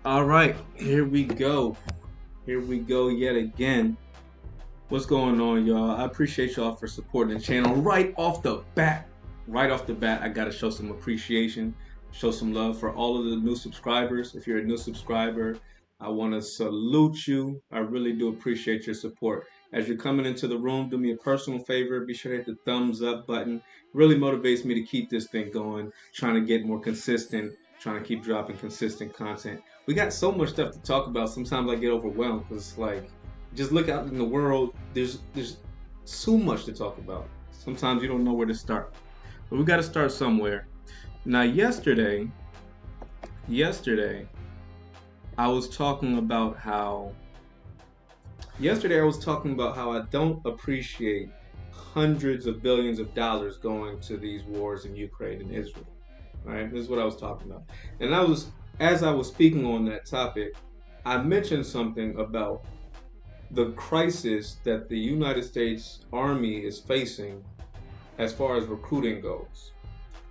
All right, here we go. Here we go yet again. What's going on, y'all? I appreciate y'all for supporting the channel right off the bat. Right off the bat, I gotta show some appreciation, show some love for all of the new subscribers. If you're a new subscriber, I want to salute you. I really do appreciate your support. As you're coming into the room, do me a personal favor. Be sure to hit the thumbs up button. It really motivates me to keep this thing going, trying to get more consistent, trying to keep dropping consistent content. We got so much stuff to talk about. Sometimes I get overwhelmed because it's like, just look out in the world. There's so much to talk about. Sometimes you don't know where to start, but we got to start somewhere. Now, yesterday, I was talking about how I don't appreciate hundreds of billions of dollars going to these wars in Ukraine and Israel. Right? This is what I was talking about. And as I was speaking on that topic, I mentioned something about the crisis that the United States Army is facing as far as recruiting goes.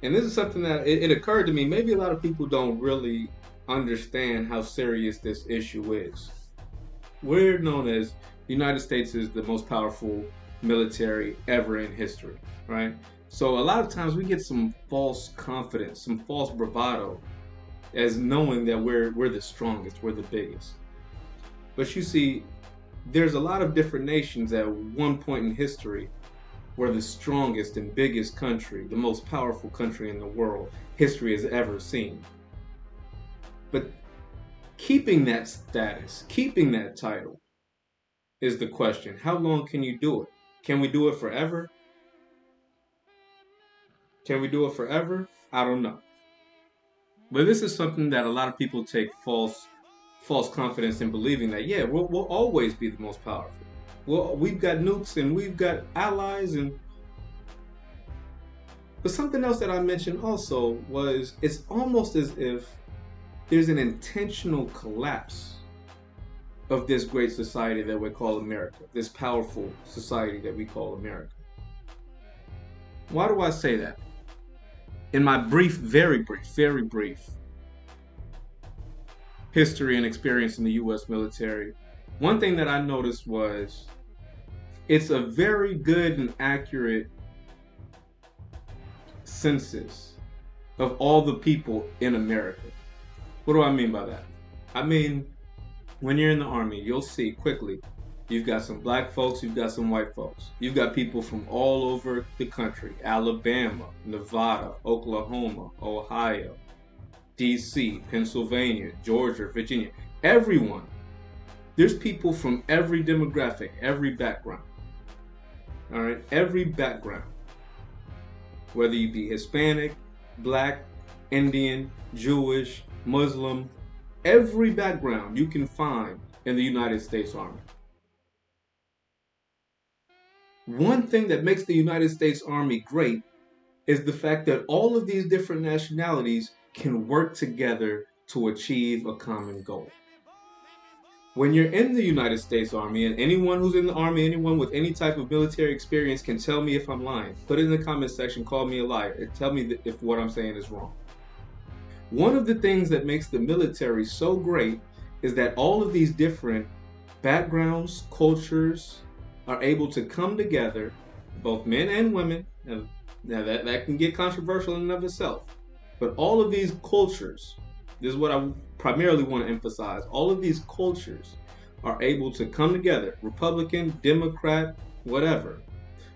And this is something that it occurred to me, maybe a lot of people don't really understand how serious this issue is. We're known as the United States is the most powerful military ever in history, right? So a lot of times we get some false confidence, some false bravado as knowing that we're the strongest, we're the biggest. But you see, there's a lot of different nations at one point in history were the strongest and biggest country, the most powerful country in the world history has ever seen. But keeping that status, keeping that title is the question. How long can you do it? Can we do it forever? Can we do it forever? I don't know. But this is something that a lot of people take false confidence in believing that, yeah, we'll always be the most powerful. Well, we've got nukes and we've got allies but something else that I mentioned also was it's almost as if there's an intentional collapse of this great society that we call America, this powerful society that we call America. Why do I say that? In my very brief history and experience in the U.S. military, one thing that I noticed was it's a very good and accurate census of all the people in America. What do I mean by that? I mean, when you're in the Army, you'll see quickly, you've got some black folks, you've got some white folks. You've got people from all over the country, Alabama, Nevada, Oklahoma, Ohio, DC, Pennsylvania, Georgia, Virginia, everyone. There's people from every demographic, every background. All right, every background. Whether you be Hispanic, Black, Indian, Jewish, Muslim, every background you can find in the United States Army. One thing that makes the United States Army great is the fact that all of these different nationalities can work together to achieve a common goal. When you're in the United States Army, and anyone who's in the Army, anyone with any type of military experience can tell me if I'm lying. Put it in the comment section, call me a liar, and tell me if what I'm saying is wrong. One of the things that makes the military so great is that all of these different backgrounds, cultures are able to come together, both men and women. And now that can get controversial in and of itself. But all of these cultures, this is what I primarily want to emphasize. All of these cultures are able to come together, Republican, Democrat, whatever,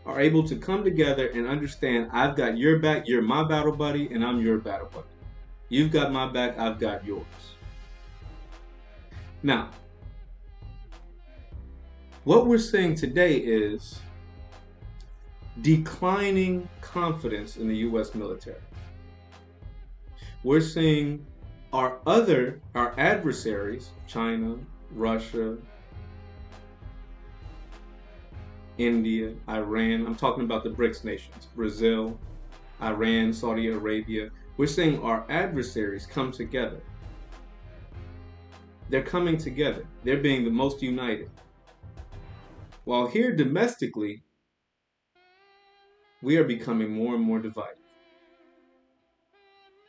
are able to come together and understand I've got your back, you're my battle buddy, and I'm your battle buddy. You've got my back, I've got yours. Now, what we're seeing today is declining confidence in the U.S. military. We're seeing our adversaries, China, Russia, India, Iran, I'm talking about the BRICS nations, Brazil, Iran, Saudi Arabia. We're seeing our adversaries come together. They're coming together. They're being the most united. While here domestically, we are becoming more and more divided.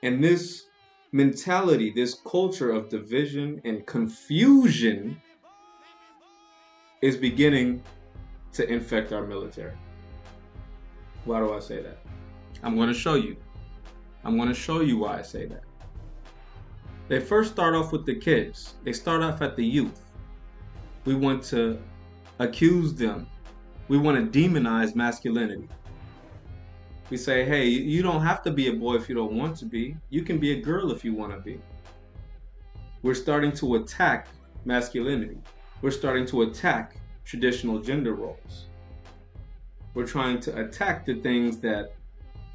And this mentality, this culture of division and confusion is beginning to infect our military. Why do I say that? I'm going to show you. I'm going to show you why I say that. They first start off with the kids. They start off at the youth. We want to accuse them. We want to demonize masculinity. We say, hey, you don't have to be a boy if you don't want to be. You can be a girl if you want to be. We're starting to attack masculinity. We're starting to attack traditional gender roles. We're trying to attack the things that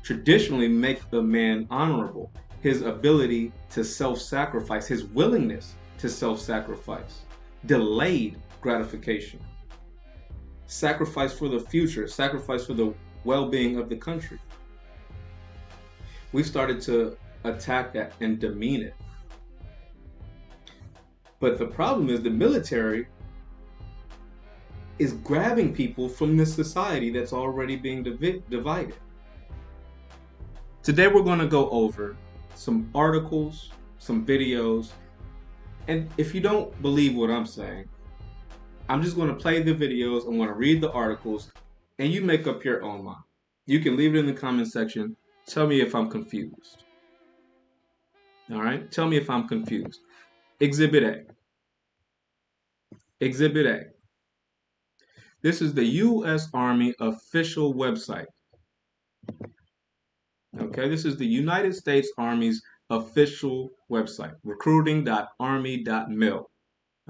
traditionally make the man honorable. His ability to self-sacrifice, his willingness to self-sacrifice, delayed gratification, sacrifice for the future, sacrifice for the well-being of the country. We've started to attack that and demean it. But the problem is the military is grabbing people from this society that's already being divided. Today we're going to go over some articles, some videos, and if you don't believe what I'm saying, I'm just going to play the videos, I'm going to read the articles, and you make up your own mind. You can leave it in the comment section. Tell me if I'm confused. All right? Tell me if I'm confused. Exhibit A. Exhibit A. This is the U.S. Army official website. Okay, this is the United States Army's official website, recruiting.army.mil.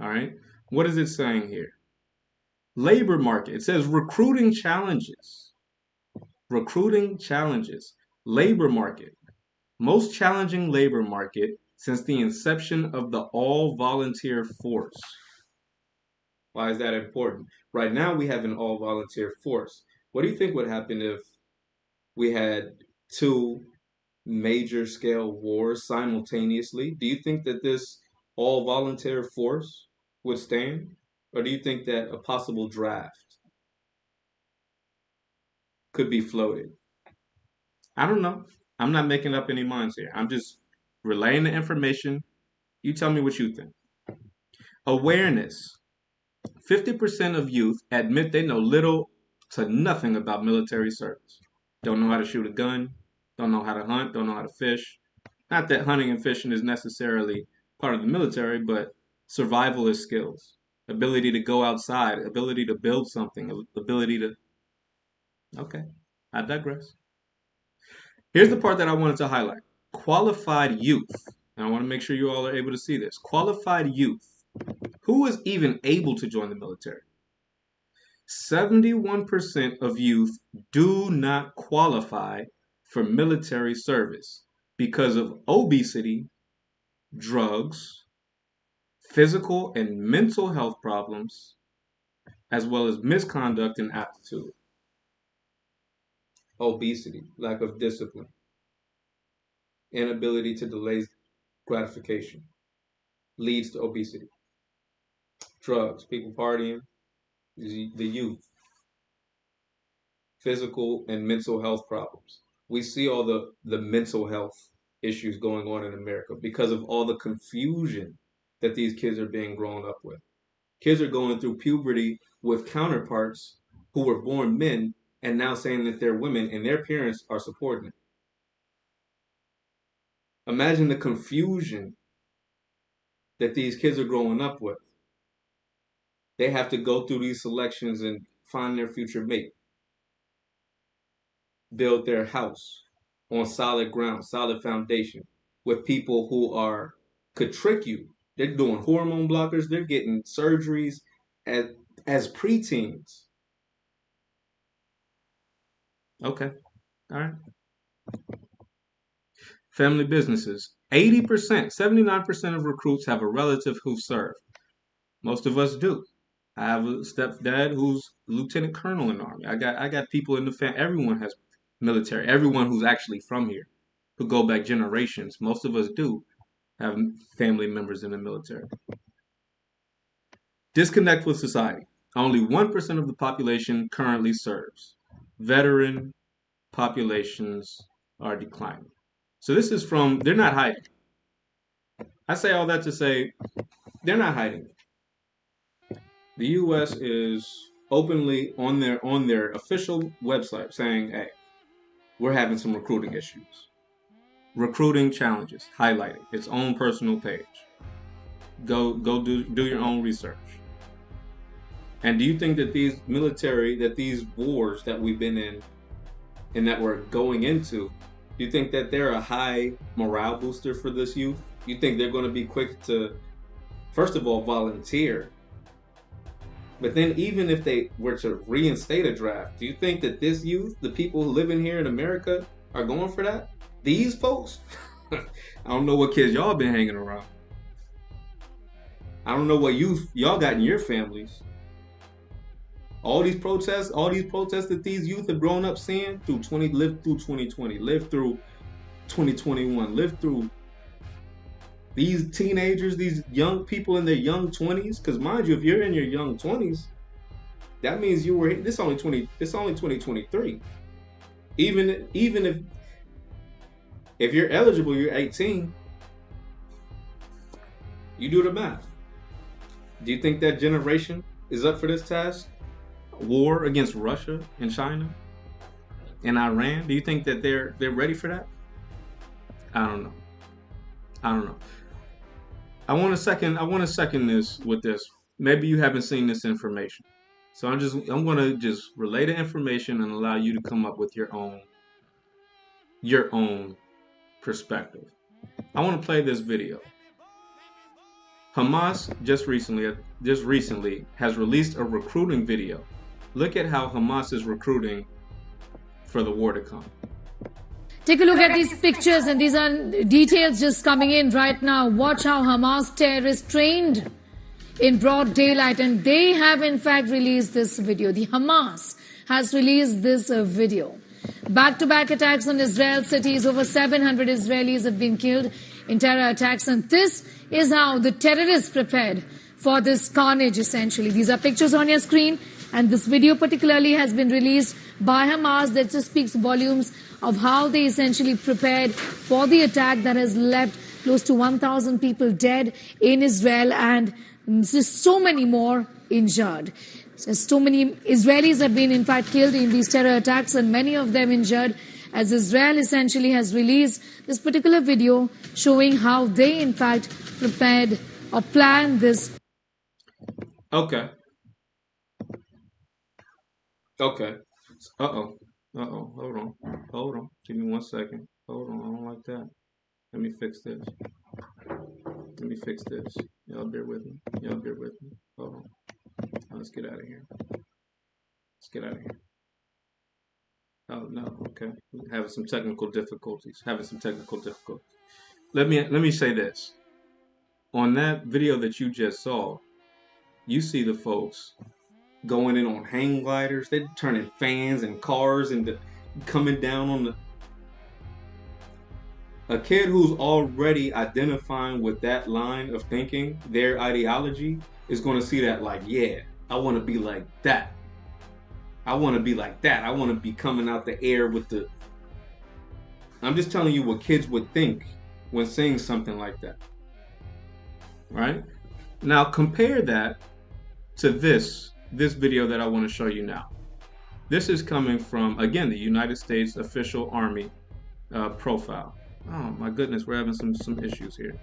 All right, what is it saying here? Labor market. It says recruiting challenges. Recruiting challenges. Labor market. Most challenging labor market since the inception of the all-volunteer force. Why is that important? Right now we have an all-volunteer force. What do you think would happen if we had two major scale wars simultaneously? Do you think that this all-volunteer force would stand? Or do you think that a possible draft could be floated? I don't know. I'm not making up any minds here. I'm just relaying the information. You tell me what you think. Awareness. 50% of youth admit they know little to nothing about military service. Don't know how to shoot a gun, don't know how to hunt, don't know how to fish. Not that hunting and fishing is necessarily part of the military, but survivalist skills, ability to go outside, ability to build something, ability to... Okay, I digress. Here's the part that I wanted to highlight. Qualified youth. And I want to make sure you all are able to see this. Qualified youth. Who is even able to join the military? 71% of youth do not qualify for military service because of obesity, drugs, physical and mental health problems, as well as misconduct and aptitude. Obesity, lack of discipline, inability to delay gratification leads to obesity. Drugs, people partying, the youth, physical and mental health problems. We see all the mental health issues going on in America because of all the confusion that these kids are being grown up with. Kids are going through puberty with counterparts who were born men and now saying that they're women and their parents are supporting it. Imagine the confusion that these kids are growing up with. They have to go through these selections and find their future mate, build their house on solid ground, solid foundation, with people who could trick you. They're doing hormone blockers. They're getting surgeries as preteens. Okay, all right. Family businesses. 80%, 79% of recruits have a relative who served. Most of us do. I have a stepdad who's lieutenant colonel in the Army. I got people in the family. Everyone has military. Everyone who's actually from here, who go back generations. Most of us do have family members in the military. Disconnect with society. Only 1% of the population currently serves. Veteran populations are declining. So this is from, they're not hiding. I say all that to say they're not hiding it. The U.S. is openly on their official website saying, "Hey, we're having some recruiting issues, recruiting challenges," highlighting its own personal page. Go do your own research. And do you think that these wars that we've been in and that we're going into, do you think that they're a high morale booster for this youth? You think they're going to be quick to, first of all, volunteer? But then, even if they were to reinstate a draft, do you think that this youth, the people who live in here in America, are going for that? These folks? I don't know what kids y'all been hanging around. I don't know what youth y'all got in your families. All these protests that these youth have grown up seeing lived through 2020, lived through 2021, lived through these teenagers, these young people in their young 20s. Because mind you, if you're in your young 20s, that means you were it's only 2023. Even if you're eligible, you're 18. You do the math. Do you think that generation is up for this task? War against Russia and China and Iran? Do you think that they're ready for that? I don't know. I want to second this with this. Maybe you haven't seen this information. So I'm going to just relay the information and allow you to come up with your own perspective. I want to play this video. Hamas just recently has released a recruiting video. Look at how Hamas is recruiting for the war to come. Take a look at these pictures, and these are details just coming in right now. Watch how Hamas terrorists trained in broad daylight, and they have in fact released this video. The Hamas has released this video. Back-to-back attacks on Israel cities. Over 700 Israelis have been killed in terror attacks, and this is how the terrorists prepared for this carnage, essentially. These are pictures on your screen, and this video particularly has been released by Hamas that just speaks volumes of how they essentially prepared for the attack that has left close to 1,000 people dead in Israel and just so many more injured. So many Israelis have been in fact killed in these terror attacks, and many of them injured, as Israel essentially has released this particular video showing how they in fact prepared or planned this. Okay. Hold on. Give me 1 second. Hold on. I don't like that. Let me fix this. Y'all bear with me. Hold on. Let's get out of here. Oh no. Okay. Having some technical difficulties. Let me say this. On that video that you just saw, you see the folks going in on hang gliders. They're turning fans and cars into coming down on the. A kid who's already identifying with that line of thinking, their ideology, is going to see that like, yeah, I want to be like that. I want to be coming out the air with the. I'm just telling you what kids would think when seeing something like that. Right? Now compare that to this video that I want to show you now. This is coming from, again, the United States official army profile. Oh my goodness, we're having some issues here.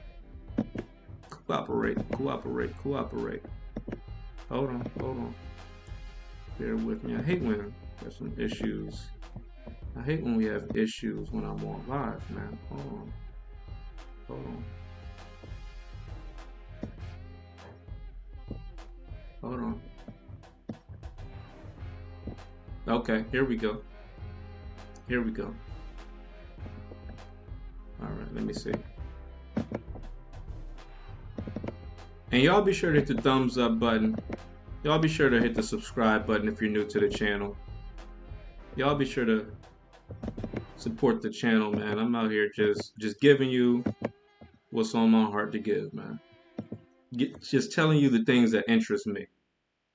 Cooperate. Hold on. Bear with me. I hate when there's some issues. I hate when we have issues when I'm on live, man. Hold on. Okay, here we go. All right, let me see. And y'all be sure to hit the thumbs up button. Y'all be sure to hit the subscribe button if you're new to the channel. Y'all be sure to support the channel, man. I'm out here just giving you what's on my heart to give, man. Just telling you the things that interest me.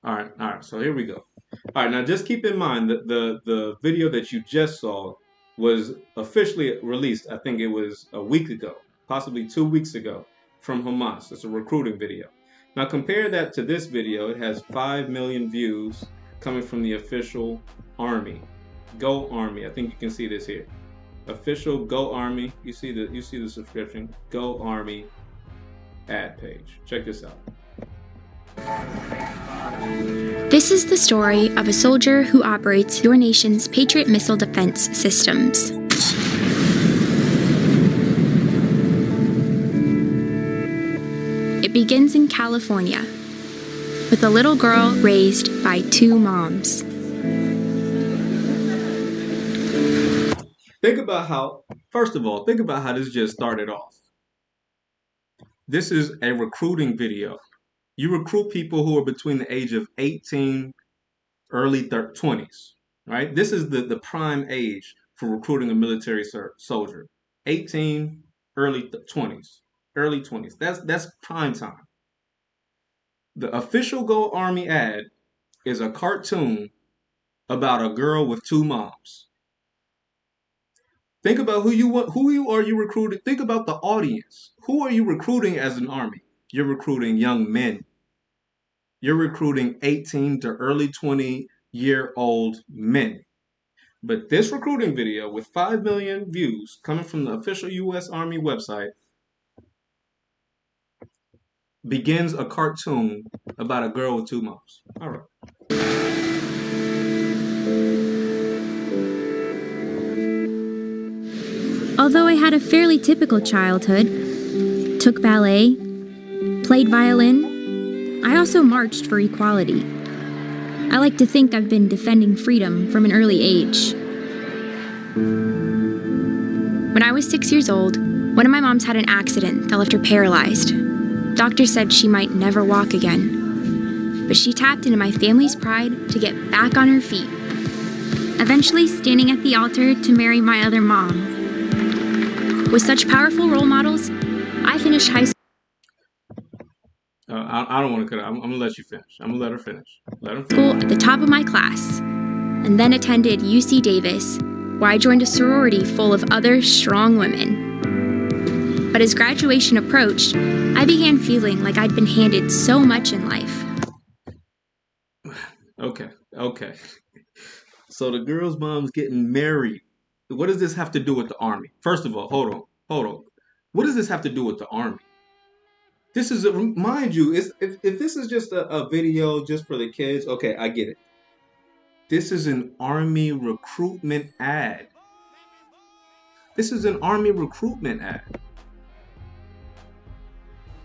All right. So here we go. All right, now just keep in mind that the video that you just saw was officially released. I think it was a week ago, possibly 2 weeks ago. from Hamas. It's a recruiting video. Now compare that to this video. It has 5 million views coming from the official army. Go Army. I think you can see this here. Official Go Army. You see the subscription. Go Army ad page. Check this out. This is the story of a soldier who operates your nation's Patriot missile defense systems. It begins in California, with a little girl raised by two moms. First of all, think about how this just started off. This is a recruiting video. You recruit people who are between the age of 18, early 20s, right? This is the prime age for recruiting a military soldier. 18, early 20s. Early 20s. That's prime time. The official Go Army ad is a cartoon about a girl with two moms. Think about who are you recruiting? Think about the audience. Who are you recruiting as an army? You're recruiting young men. You're recruiting 18 to early 20-year-old men. But this recruiting video with 5 million views coming from the official U.S. Army website begins a cartoon about a girl with two moms. All right. Although I had a fairly typical childhood, took ballet, played violin, I also marched for equality. I like to think I've been defending freedom from an early age. When I was 6 years old, one of my moms had an accident that left her paralyzed. Doctors said she might never walk again. But she tapped into my family's pride to get back on her feet, eventually standing at the altar to marry my other mom. With such powerful role models, I finished high school. I don't want to cut it. I'm going to let you finish. I'm going to let her finish. School at the top of my class, and then attended UC Davis, where I joined a sorority full of other strong women. But as graduation approached, I began feeling like I'd been handed so much in life. Okay. So the girl's mom's getting married. What does this have to do with the army? First of all, hold on. What does this have to do with the army? This is, mind you, if this is just a video just for the kids, okay, I get it. This is an army recruitment ad. This is an army recruitment ad.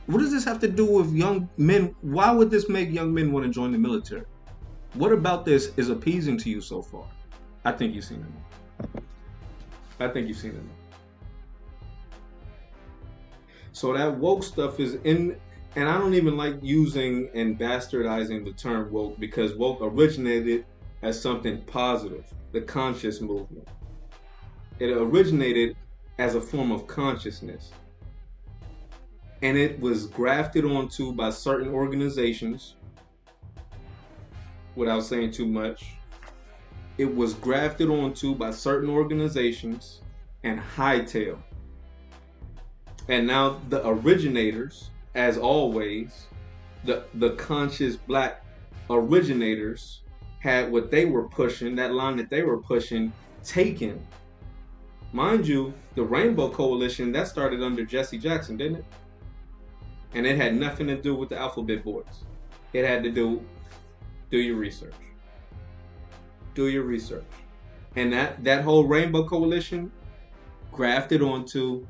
What does this have to do with young men? Why would this make young men want to join the military? What about this is appeasing to you so far? I think you've seen it. So that woke stuff is in, and I don't even like using and bastardizing the term woke, because woke originated as something positive, the conscious movement. It originated as a form of consciousness. And it was grafted onto by certain organizations, without saying too much. It was grafted onto by certain organizations and hightailed. And now the originators, as always, the conscious black originators had what they were pushing, that line that they were pushing, taken. Mind you, the Rainbow Coalition, that started under Jesse Jackson, didn't it? And it had nothing to do with the Alphabet Boys. It had to do your research. Do your research. And that whole Rainbow Coalition grafted onto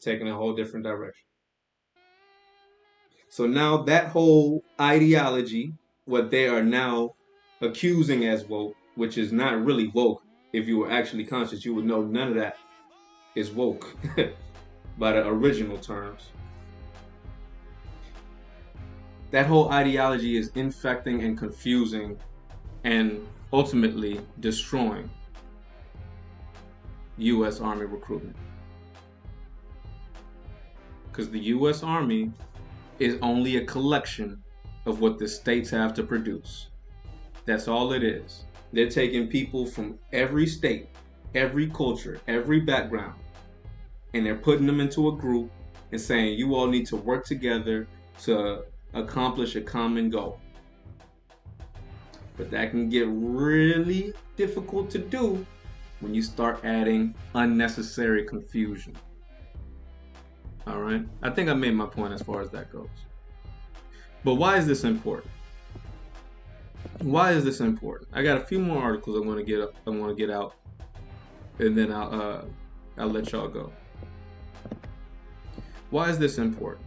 taking a whole different direction. So now that whole ideology, what they are now accusing as woke, which is not really woke. If you were actually conscious, you would know none of that is woke by the original terms. That whole ideology is infecting and confusing and ultimately destroying U.S. Army recruitment. Because the U.S. Army is only a collection of what the states have to produce. That's all it is. They're taking people from every state, every culture, every background, and they're putting them into a group and saying you all need to work together to accomplish a common goal. But that can get really difficult to do when you start adding unnecessary confusion. All right? I think I made my point as far as that goes. But why is this important? Why is this important? I got a few more articles I want to get out, and then I'll let y'all go. Why is this important?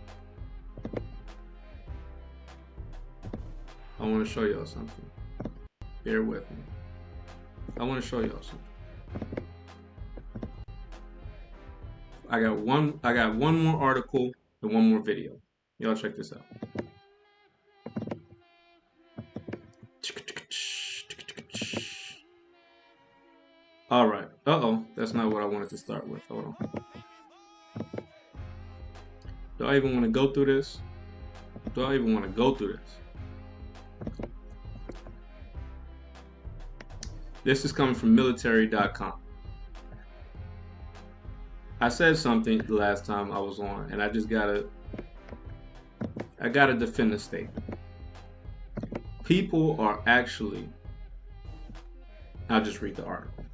I want to show y'all something. Bear with me. I want to show y'all something. I got one more article and one more video. Y'all check this out. All right. That's not what I wanted to start with. Hold on. Do I even want to go through this? This is coming from military.com. I said something the last time I was on, and I gotta defend the statement. People are actually, I'll just read the article.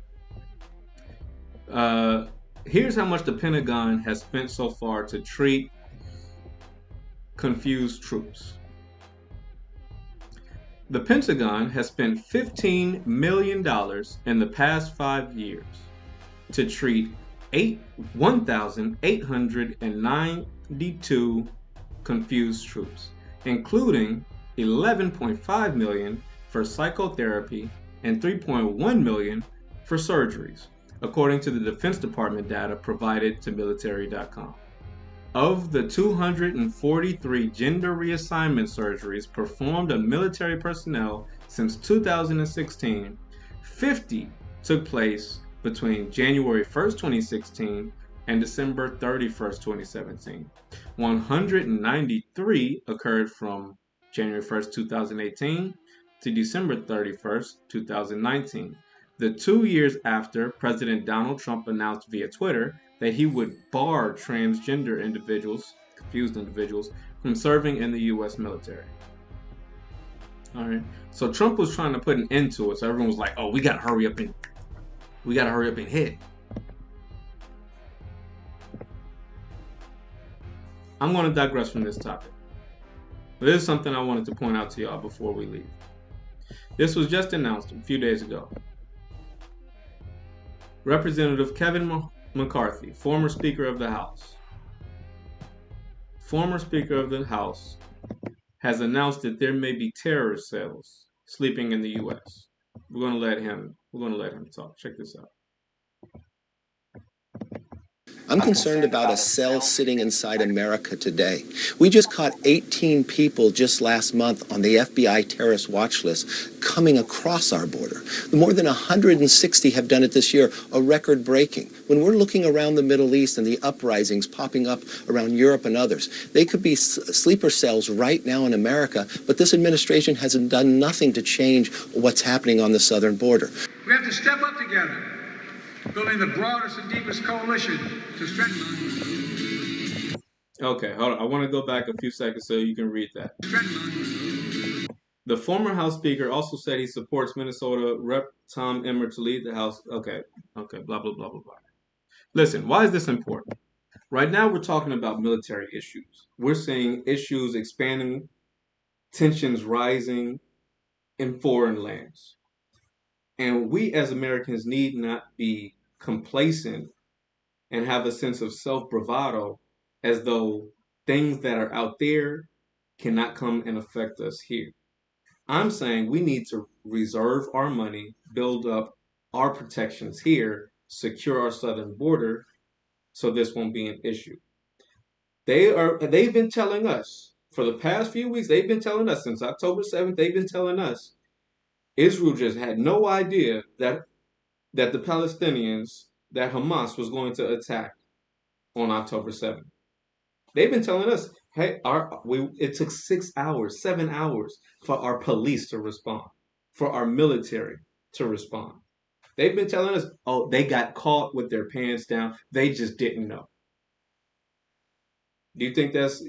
Here's how much the Pentagon has spent so far to treat confused troops. The Pentagon has spent $15 million in the past 5 years to treat 1,892 confused troops, including $11.5 million for psychotherapy and $3.1 million for surgeries, according to the Defense Department data provided to military.com. Of the 243 gender reassignment surgeries performed on military personnel since 2016, 50 took place between January 1st, 2016 and December 31st, 2017. 193 occurred from January 1st, 2018 to December 31st, 2019. The 2 years after President Donald Trump announced via Twitter that he would bar transgender individuals, confused individuals, from serving in the U.S. military. All right. So Trump was trying to put an end to it. So everyone was like, "Oh, we gotta hurry up and hit." I'm going to digress from this topic. But this is something I wanted to point out to y'all before we leave. This was just announced a few days ago. Representative Kevin McCarthy, former Speaker of the House, has announced that there may be terrorist cells sleeping in the U.S. We're going to let him talk. Check this out. I'm concerned about a cell sitting inside America today. We just caught 18 people just last month on the FBI terrorist watch list coming across our border. More than 160 have done it this year, a record breaking. When we're looking around the Middle East and the uprisings popping up around Europe and others, they could be sleeper cells right now in America, but this administration has done nothing to change what's happening on the southern border. We have to step up together, building the broadest and deepest coalition to strengthen. Okay, hold on. I want to go back a few seconds so you can read that. The former House Speaker also said he supports Minnesota Rep. Tom Emmer to lead the House. Okay, blah, blah, blah, blah, blah. Listen, why is this important? Right now we're talking about military issues. We're seeing issues expanding, tensions rising in foreign lands. And we as Americans need not be complacent and have a sense of self-bravado as though things that are out there cannot come and affect us here. I'm saying we need to reserve our money, build up our protections here, secure our southern border so this won't be an issue. They've been telling us for the past few weeks, they've been telling us since October 7th, they've been telling us Israel just had no idea that the Palestinians, that Hamas was going to attack on October 7th. They've been telling us, hey, it took 6 hours, 7 hours for our police to respond, for our military to respond. They've been telling us, oh, they got caught with their pants down. They just didn't know. Do you think that's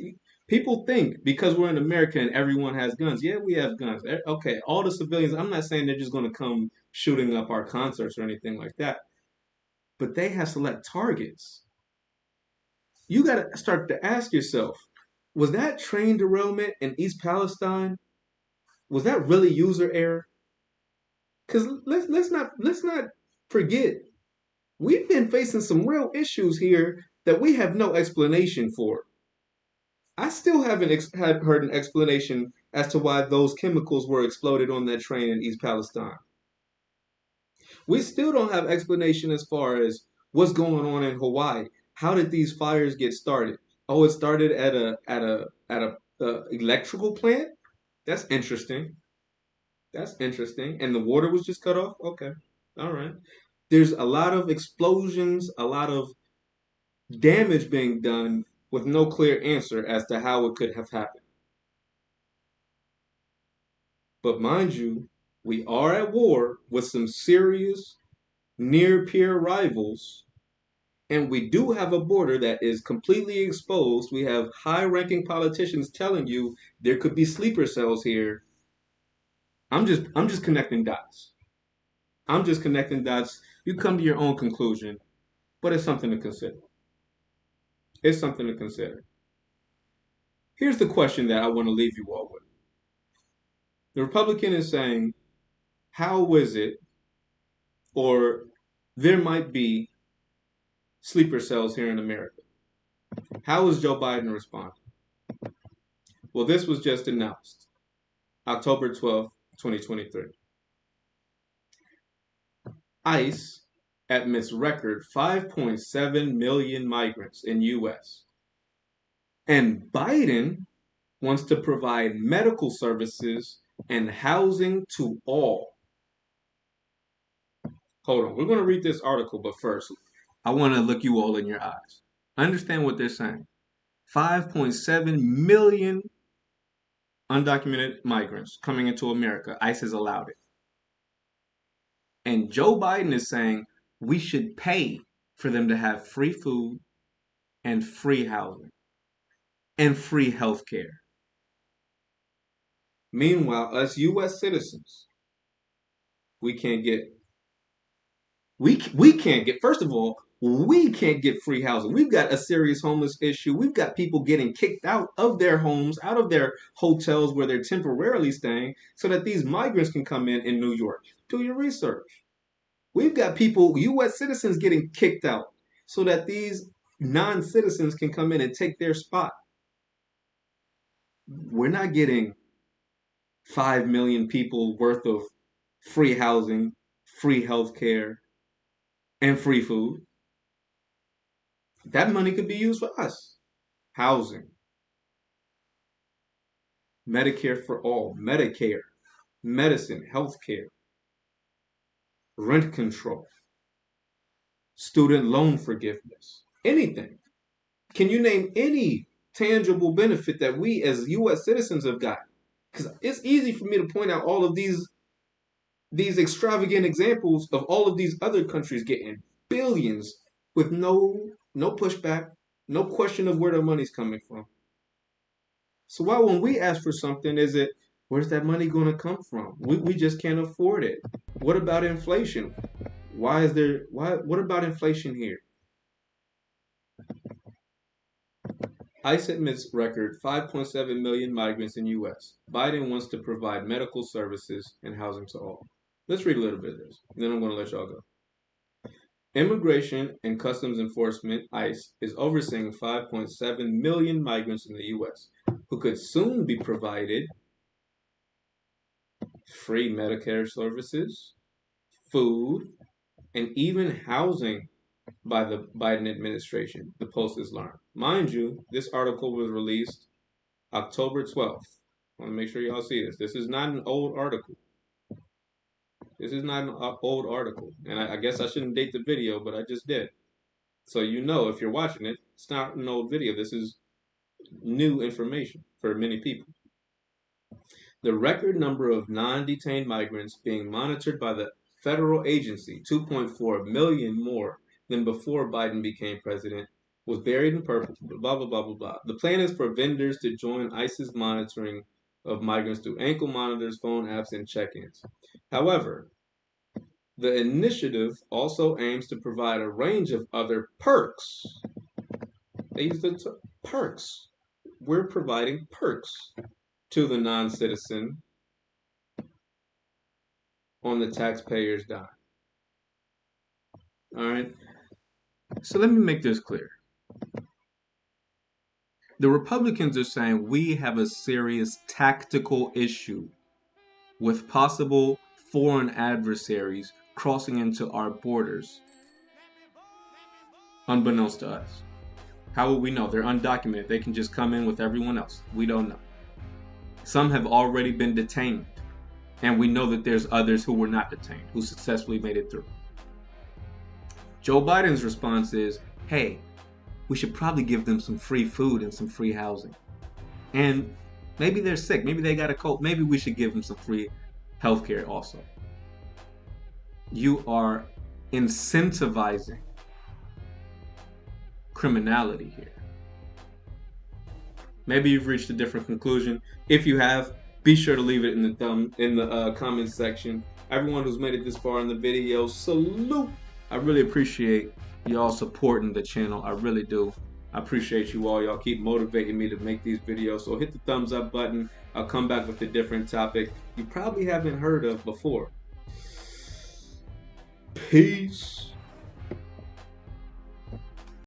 people think because we're in America and everyone has guns? Yeah, we have guns. Okay, all the civilians. I'm not saying they're just going to come shooting up our concerts or anything like that, but they have select targets. You got to start to ask yourself: was that train derailment in East Palestine? Was that really user error? Because let's not forget we've been facing some real issues here that we have no explanation for. I still haven't had heard an explanation as to why those chemicals were exploded on that train in East Palestine. We still don't have explanation as far as what's going on in Hawaii. How did these fires get started? Oh, it started at a electrical plant. That's interesting. That's interesting. And the water was just cut off. Okay, all right. There's a lot of explosions, a lot of damage being done with no clear answer as to how it could have happened. But mind you, we are at war with some serious near peer rivals, and we do have a border that is completely exposed. We have high ranking politicians telling you there could be sleeper cells here. I'm just connecting dots. I'm just connecting dots. You come to your own conclusion, but it's something to consider. It's something to consider. Here's the question that I want to leave you all with. The Republican is saying, how is it, or there might be sleeper cells here in America? How is Joe Biden responding? Well, this was just announced October 12th, 2023. ICE admits record 5.7 million migrants in U.S. And Biden wants to provide medical services and housing to all. Hold on, we're going to read this article, but first, I want to look you all in your eyes. Understand what they're saying. 5.7 million undocumented migrants coming into America. ICE has allowed it. And Joe Biden is saying we should pay for them to have free food and free housing and free health care. Meanwhile, us U.S. citizens, we can't get we can't get, first of all, we can't get free housing. We've got a serious homeless issue. We've got people getting kicked out of their homes, out of their hotels where they're temporarily staying, so that these migrants can come in New York. Do your research. We've got people, U.S. citizens, getting kicked out so that these non-citizens can come in and take their spot. We're not getting 5 million people worth of free housing, free health care, and free food. That money could be used for us. Housing, Medicare for all, Medicare, medicine, health care, rent control, student loan forgiveness, anything. Can you name any tangible benefit that we as U.S. citizens have gotten? Because it's easy for me to point out all of these extravagant examples of all of these other countries getting billions with no pushback, no question of where their money's coming from. So why when we ask for something, is it where's that money going to come from? We just can't afford it. What about inflation? What about inflation here? ICE admits record 5.7 million migrants in U.S. Biden wants to provide medical services and housing to all. Let's read a little bit of this, then I'm going to let y'all go. Immigration and Customs Enforcement, ICE, is overseeing 5.7 million migrants in the U.S. who could soon be provided free Medicare services, food, and even housing by the Biden administration, the Post has learned. Mind you, this article was released October 12th. I want to make sure y'all see this. This is not an old article. This is not an old article. And I guess I shouldn't date the video, but I just did. So you know, if you're watching it, it's not an old video. This is new information for many people. The record number of non-detained migrants being monitored by the federal agency, 2.4 million more than before Biden became president, was buried in purple, blah, blah, blah, blah, blah. The plan is for vendors to join ICE's monitoring of migrants through ankle monitors, phone apps, and check-ins. However, the initiative also aims to provide a range of other perks. They use the term perks. We're providing perks to the non-citizen on the taxpayer's dime. All right. So let me make this clear. The Republicans are saying we have a serious tactical issue with possible foreign adversaries crossing into our borders, unbeknownst to us. How will we know? They're undocumented. They can just come in with everyone else. We don't know. Some have already been detained, and we know that there's others who were not detained, who successfully made it through. Joe Biden's response is, hey, we should probably give them some free food and some free housing. And maybe they're sick. Maybe they got a cold. Maybe we should give them some free healthcare also. You are incentivizing criminality here. Maybe you've reached a different conclusion. If you have, be sure to leave it in the comments section. Everyone who's made it this far in the video, salute. I really appreciate y'all supporting the channel. I really do. I appreciate you all. Y'all keep motivating me to make these videos. So hit the thumbs up button. I'll come back with a different topic you probably haven't heard of before. Peace.